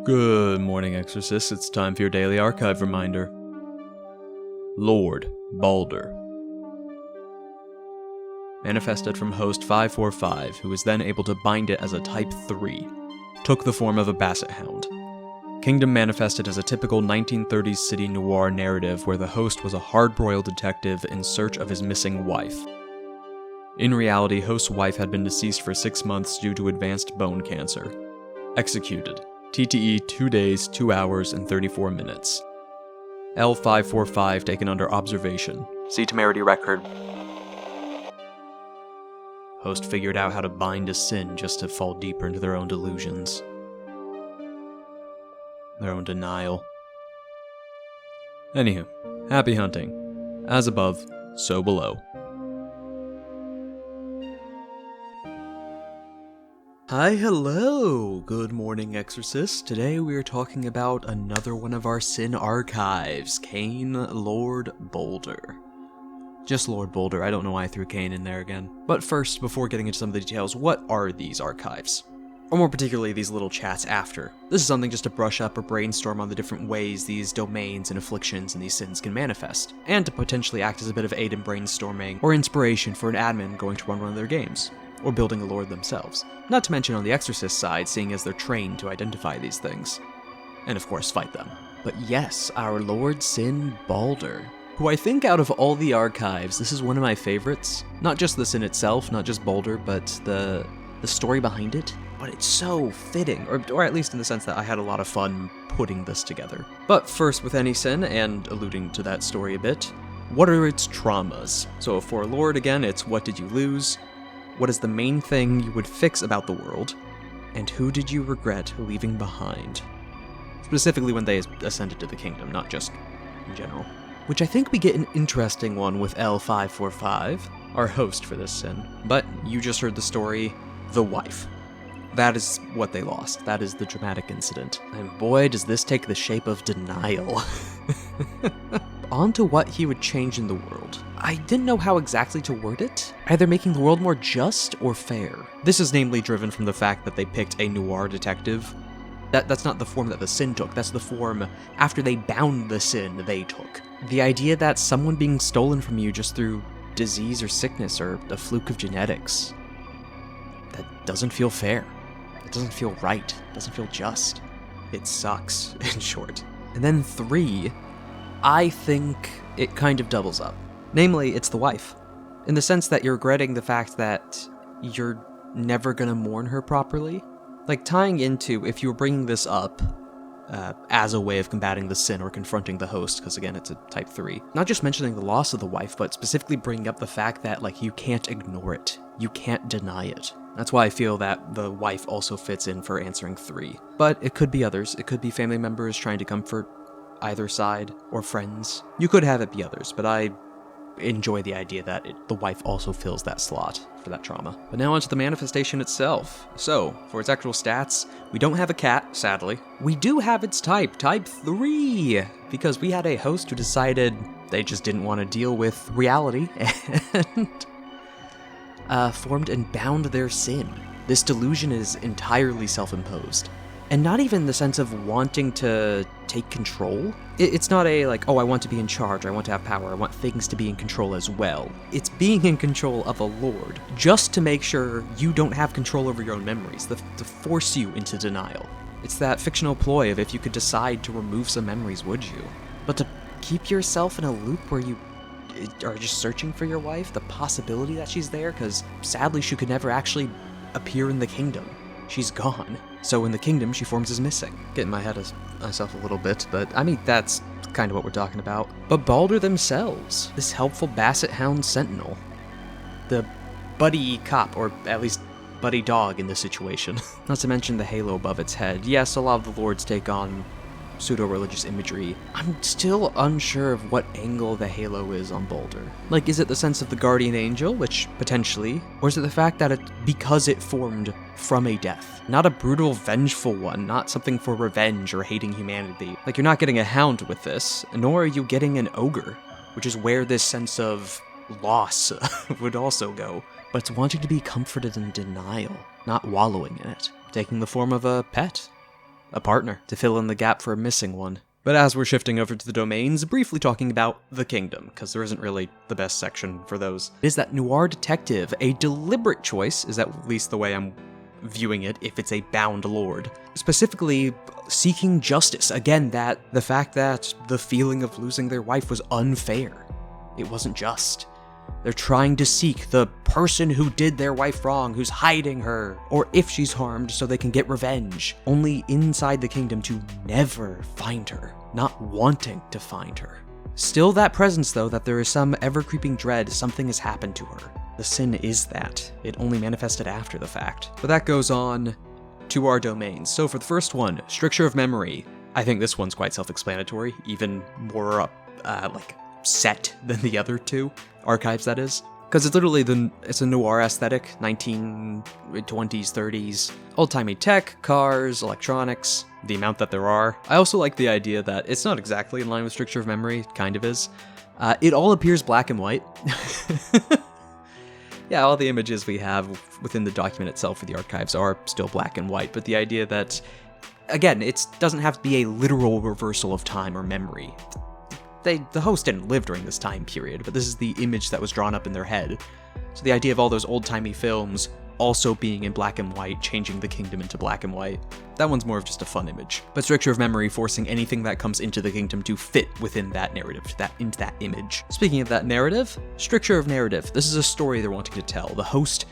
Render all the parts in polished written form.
Good morning, Exorcists. It's time for your daily archive reminder. Lord Baldur. Manifested from host 545, who was then able to bind it as a Type 3, took the form of a basset hound. Kingdom manifested as a typical 1930s city noir narrative where the host was a hard-boiled detective in search of his missing wife. In reality, host's wife had been deceased for 6 months due to advanced bone cancer. Executed. TTE 2 days, 2 hours, and 34 minutes. L545 taken under observation. See temerity record. Host figured out how to bind a sin just to fall deeper into their own delusions. Their own denial. Anywho, happy hunting. As above, so below. Hi, hello! Good morning, Exorcists. Today we are talking about another one of our sin archives, CAIN Lord Baldur. Just Lord Baldur, I don't know why I threw CAIN in there again. But first, before getting into some of the details, what are these archives? Or more particularly, these little chats after. This is something just to brush up or brainstorm on the different ways these domains and afflictions and these sins can manifest, and to potentially act as a bit of aid in brainstorming or inspiration for an admin going to run one of their games, or building a lord themselves. Not to mention on the Exorcist side, seeing as they're trained to identify these things. And of course, fight them. But yes, our Lord Sin Baldur, who I think out of all the archives, this is one of my favorites. Not just the sin itself, not just Baldur, but the story behind it. But it's so fitting, or at least in the sense that I had a lot of fun putting this together. But first, with any sin, and alluding to that story a bit, what are its traumas? So for Lord, again, it's what did you lose? What is the main thing you would fix about the world? And who did you regret leaving behind? Specifically when they ascended to the kingdom, not just in general. Which I think we get an interesting one with L545, our host for this sin. But you just heard the story, the wife. That is what they lost. That is the dramatic incident. And boy, does this take the shape of denial. On to what he would change in the world. I didn't know how exactly to word it. Either making the world more just or fair. This is namely driven from the fact that they picked a noir detective. That's not the form that the sin took, that's the form after they bound the sin they took. The idea that someone being stolen from you just through disease or sickness or a fluke of genetics, that doesn't feel fair. It doesn't feel right. It doesn't feel just. It sucks, in short. And then 3, I think it kind of doubles up. Namely, it's the wife. In the sense that you're regretting the fact that you're never gonna mourn her properly. Like, tying into, if you were bringing this up as a way of combating the sin or confronting the host, because again, it's a Type 3. Not just mentioning the loss of the wife, but specifically bringing up the fact that, like, you can't ignore it. You can't deny it. That's why I feel that the wife also fits in for answering 3. But it could be others. It could be family members trying to comfort either side, or friends. You could have it be others, but I enjoy the idea that the wife also fills that slot for that trauma. But now onto the manifestation itself. So, for its actual stats, we don't have a cat, sadly. We do have its type, Type 3, because we had a host who decided they just didn't want to deal with reality, and formed and bound their sin. This delusion is entirely self-imposed. And not even in the sense of wanting to take control. It's not a, like, oh, I want to be in charge, I want to have power, I want things to be in control as well. It's being in control of a lord, just to make sure you don't have control over your own memories, to force you into denial. It's that fictional ploy of if you could decide to remove some memories, would you? But to keep yourself in a loop where you are just searching for your wife, the possibility that she's there, because sadly she could never actually appear in the kingdom. She's gone. So in the kingdom, she forms as missing. Getting my head of myself a little bit, but I mean, that's kind of what we're talking about. But Baldur themselves, this helpful basset hound sentinel, the buddy cop, or at least buddy dog in this situation. Not to mention the halo above its head. Yes, a lot of the lords take on pseudo-religious imagery. I'm still unsure of what angle the halo is on Baldur. Like, is it the sense of the guardian angel, which potentially, or is it the fact that because it formed from a death? Not a brutal, vengeful one, not something for revenge or hating humanity. Like, you're not getting a hound with this, nor are you getting an ogre, which is where this sense of loss would also go. But it's wanting to be comforted in denial, not wallowing in it, taking the form of a pet. a partner, to fill in the gap for a missing one. But as we're shifting over to the domains, briefly talking about the kingdom, because there isn't really the best section for those, is that noir detective, a deliberate choice, is at least the way I'm viewing it if it's a bound lord. Specifically, seeking justice. Again, the fact that the feeling of losing their wife was unfair. It wasn't just. They're trying to seek the person who did their wife wrong, who's hiding her, or if she's harmed so they can get revenge. Only inside the kingdom to never find her, not wanting to find her. Still that presence though, that there is some ever-creeping dread something has happened to her. The sin is that. It only manifested after the fact. But that goes on to our domains. So for the first one, Stricture of Memory. I think this one's quite self-explanatory, even more set than the other two archives, that is, because it's literally it's a noir aesthetic, 1920s, 30s, old-timey tech, cars, electronics, the amount that there are. I also like the idea that it's not exactly in line with Stricture of Memory, it kind of is. It all appears black and white. Yeah, all the images we have within the document itself for the archives are still black and white, but the idea that, again, it doesn't have to be a literal reversal of time or memory. The host didn't live during this time period, but this is the image that was drawn up in their head. So the idea of all those old-timey films also being in black and white, changing the kingdom into black and white, that one's more of just a fun image. But Stricture of Memory forcing anything that comes into the kingdom to fit within that narrative, into that image. Speaking of that narrative, Stricture of Narrative. This is a story they're wanting to tell. The host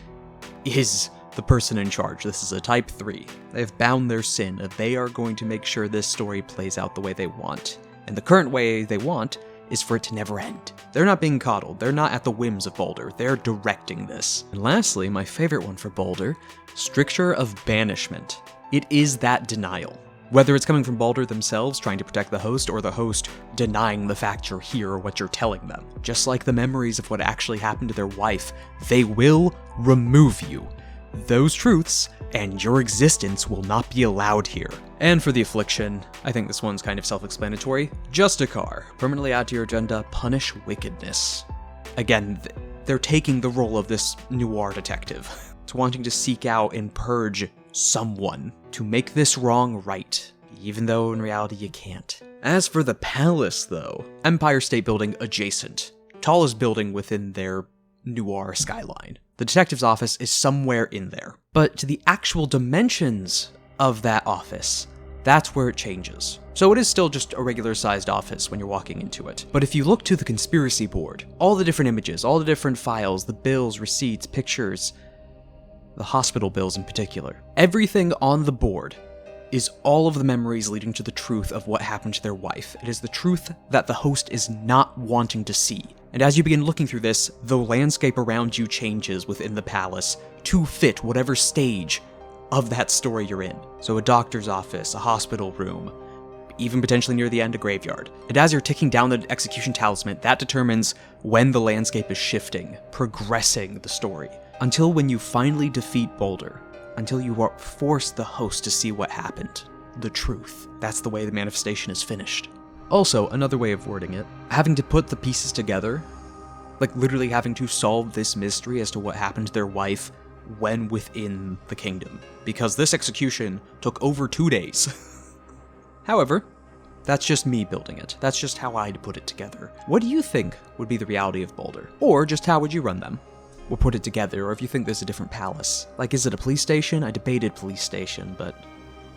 is the person in charge. This is a type 3. They have bound their sin, and they are going to make sure this story plays out the way they want. And the current way they want is for it to never end. They're not being coddled. They're not at the whims of Baldur. They're directing this. And lastly, my favorite one for Baldur, Stricture of Banishment. It is that denial. Whether it's coming from Baldur themselves trying to protect the host, or the host denying the fact you're here or what you're telling them. Just like the memories of what actually happened to their wife, they will remove you. Those truths and your existence will not be allowed here. And for the affliction, I think this one's kind of self-explanatory. Justicar. Permanently add to your agenda, punish wickedness. Again, they're taking the role of this noir detective. It's wanting to seek out and purge someone to make this wrong right, even though in reality you can't. As for the palace though, Empire State Building adjacent. Tallest building within their noir skyline. The detective's office is somewhere in there. But to the actual dimensions of that office, that's where it changes. So it is still just a regular sized office when you're walking into it. But if you look to the conspiracy board, all the different images, all the different files, the bills, receipts, pictures, the hospital bills in particular, everything on the board is all of the memories leading to the truth of what happened to their wife. It is the truth that the host is not wanting to see. And as you begin looking through this, the landscape around you changes within the palace to fit whatever stage of that story you're in. So a doctor's office, a hospital room, even potentially near the end a graveyard. And as you're ticking down the execution talisman, that determines when the landscape is shifting, progressing the story. Until when you finally defeat Baldur, until you force the host to see what happened, the truth. That's the way the manifestation is finished. Also, another way of wording it, having to put the pieces together, like literally having to solve this mystery as to what happened to their wife when within the kingdom, because this execution took over 2 days. However, that's just me building it. That's just how I'd put it together. What do you think would be the reality of Baldur? Or just how would you run them? Or put it together, or if you think there's a different palace. Like, is it a police station? I debated police station, but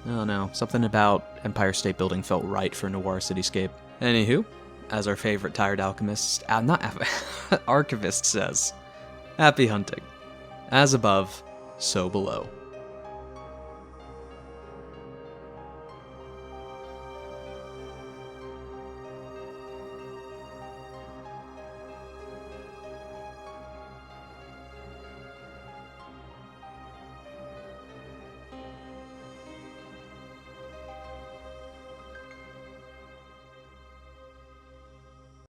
I don't know. Something about Empire State Building felt right for a noir cityscape. Anywho, as our favorite tired alchemist, archivist says, happy hunting. As above, so below.